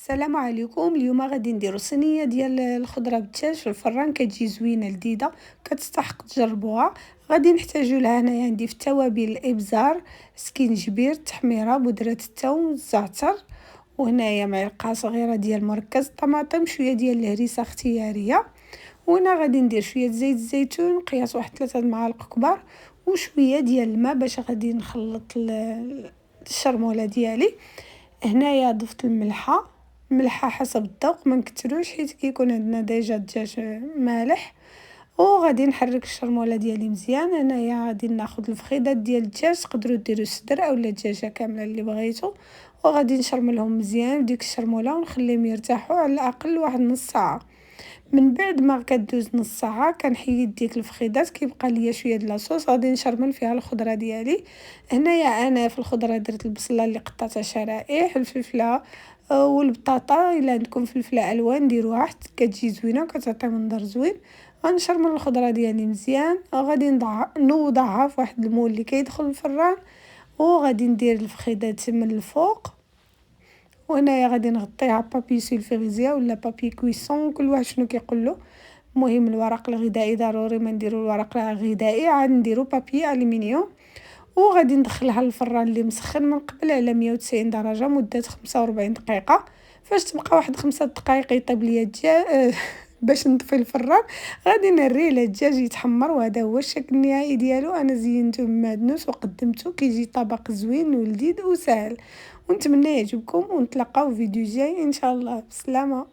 السلام عليكم. اليوم غادي نديرو صينيه ديال الخضره بالدجاج في الفران، كتجي زوينه لذيذه كتستحق تجربوها. غادي نحتاجو لها هنايا عندي في التوابل الابزار، سكينجبير، التحميره، بودره الثوم، الزعتر، وهنايا معلقه صغيره ديال مركز الطماطم، شويه ديال الهريسه اختياريه. وهنا غادي ندير شويه زيت الزيتون قياس واحد 3 معالق كبار، وشويه ديال الماء باش غادي نخلط الشرموله ديالي. هنايا ضفت الملحه حسب الذوق، ما نكتروش حيت كيكون عندنا ديجا الدجاج مالح. وغادي نحرك الشرموله ديالي مزيان. هنايا غادي ناخذ الفخيدات ديال الدجاج، تقدروا ديروا صدر اولا دجاجه كامله اللي بغيتو، وغادي نشرملهم مزيان بديك الشرموله ونخليهم يرتاحوا على الاقل واحد نص ساعه. من بعد ما كدوز نص ساعه كنحيد ديك الفخيدات، كيبقى ليا شويه د لاصوص غادي نشرمل فيها الخضره ديالي. هنايا انا في الخضره درت البصله اللي قطعتها شرائح، الفلفله والبطاطا الا عندكم فلفله الوان ديروها حتى كتجي زوينه وكتعطي منظر زوين. غنشرمل الخضره ديالي مزيان، غادي نوضعها في واحد المول اللي كيدخل الفران، وغادي ندير الفخيدات من الفوق. وهنايا غادي نغطيها بابي سيلفيريزيا ولا بابي كويسون، كل واحد شنو كيقولوا. المهم الورق الغذائي ضروري ما نديرو الورق الغذائي، عاد نديرو بابي الومنيوم. وغادي ندخلها للفران اللي مسخن من قبل على 190 درجه مده 45 دقيقه. فاش تبقى واحد 5 دقائق يطيب ليا الدجاج باش نطفي الفران، غادي نريه للدجاج يتحمر. وهذا هو الشكل النهائي ديالو. انا زينته بمعدنوس وقدمته، كيجي طبق زوين ولذيذ وسهل. ونتمنى يعجبكم، ونتلاقاو في فيديو جاي ان شاء الله. بسلامه.